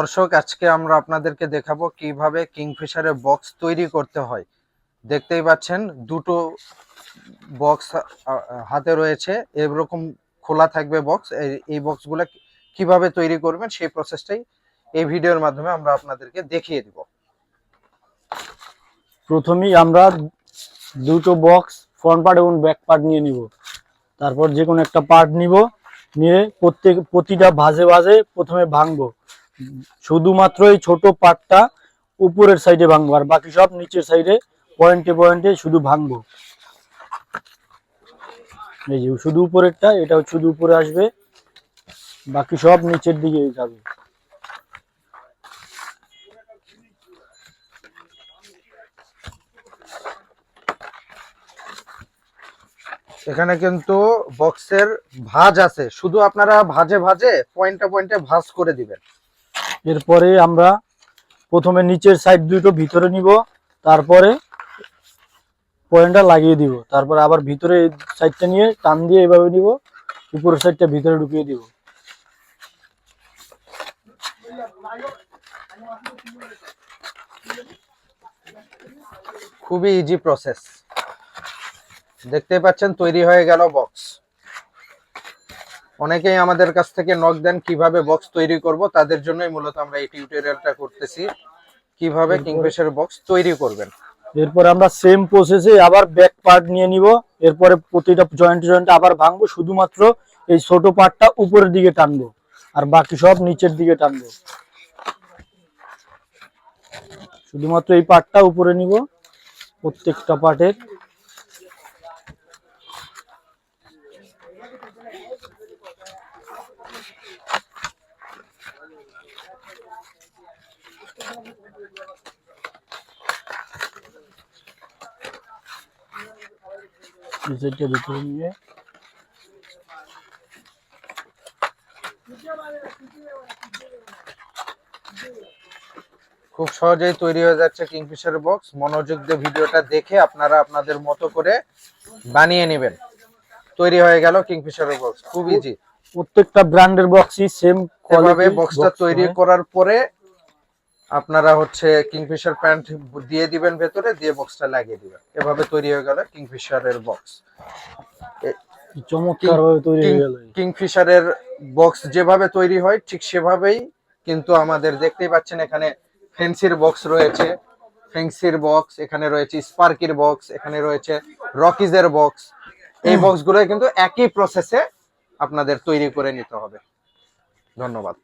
দর্শক, আজকে আমরা আপনাদেরকে দেখাবো কিভাবে কিংফিশারের বক্স তৈরি করতে হয়। দেখতেই পাচ্ছেন দুটো বক্স হাতে রয়েছে, এরকম খোলা থাকবে বক্স। এই বক্সগুলো কিভাবে তৈরি করবেন সেই প্রসেসটাই এই ভিডিওর মাধ্যমে আমরা আপনাদেরকে দেখিয়ে দিব। প্রথমেই আমরা দুটো বক্স ফ্রন্ট পার্ট এবং ব্যাক পার্ট নিয়ে নিব। তারপর যে কোনো একটা পার্ট নিব, নিয়ে প্রতিটা ভাঁজে ভাঁজে প্রথমে ভাঙবো। শুধুমাত্র এই ছোট পার্টটা উপরের সাইডে ভাঙবো, আর বাকি সব নিচের সাইডে পয়েন্টে পয়েন্টে শুধু ভাঙবো। এই যে শুধু উপরেরটা, এটাও শুধু উপরে আসবে, বাকি সব নিচের দিকে যাবে। এখানে কিন্তু বক্সের ভাঁজ আছে, শুধু আপনারা ভাঁজে ভাঁজে পয়েন্টে পয়েন্টে ভাঁজ করে দিবেন। এরপরে আমরা প্রথমে নিচের সাইড দুটো ভিতরে নিব, তারপরে পয়েন্টটা লাগিয়ে দিব। তারপর আবার ভিতরে সাইডটা নিয়ে টান দিয়ে এভাবে নিব, উপরের সাইডটা ভিতরে ঢুকিয়ে দিব। খুবই ইজি প্রসেস। দেখতে পাচ্ছেন তৈরি হয়ে গেল বক্স। অনেকেই আমাদের কাছ থেকে নক দেন কিভাবে বক্স তৈরি করব, তাদের জন্যই মূলত আমরা এই টিউটোরিয়ালটা করতেছি, কিভাবে কিংফিশার বক্স তৈরি করবেন। এরপর আমরা সেম প্রসেসে আবার ব্যাক পার্ট নিয়ে নিব। এরপরে প্রতিটা জয়েন্ট জয়েন্ট আবার ভাঙবো, শুধুমাত্র এই ছোট পার্টটা উপরের দিকে টানবো, আর বাকি সব নিচের দিকে টানবো। শুধুমাত্র এই পার্টটা উপরে নিব প্রত্যেকটা পার্টের। ভিতরে নিয়ে খুব সহজেই তৈরি হয়ে যাচ্ছে কিংফিশার বক্স। মনোযোগ দিয়ে ভিডিওটা দেখে আপনারা আপনাদের মতো করে বানিয়ে নেবেন। তৈরি হয়ে গেল কিংফিশার বক্স, খুব ইজি। প্রত্যেকটা ব্র্যান্ডের বক্সই সেম এভাবে বক্সটা তৈরি করার পরে আপনারা কিংফিশার প্যান্ট দিয়ে দিবেন ভেতরে, দিয়ে বক্সটা লাগিয়ে দিবেন। এভাবে তৈরি হয়ে গেল কিংফিশারের বক্স। চমৎকারভাবে তৈরি হয়ে গেল। কিংফিশারের বক্স যেভাবে তৈরি হয় ঠিক সেভাবেই কিন্তু আমাদের দেখতেই পাচ্ছেন এখানে ফেন্সির বক্স রয়েছে, ফেন্সির বক্স এখানে রয়েছে, স্পার্কির বক্স এখানে রয়েছে, রকিজের বক্স। এই বক্সগুলো কিন্তু একই প্রসেসে আপনাদের তৈরি করে নিতে হবে। ধন্যবাদ।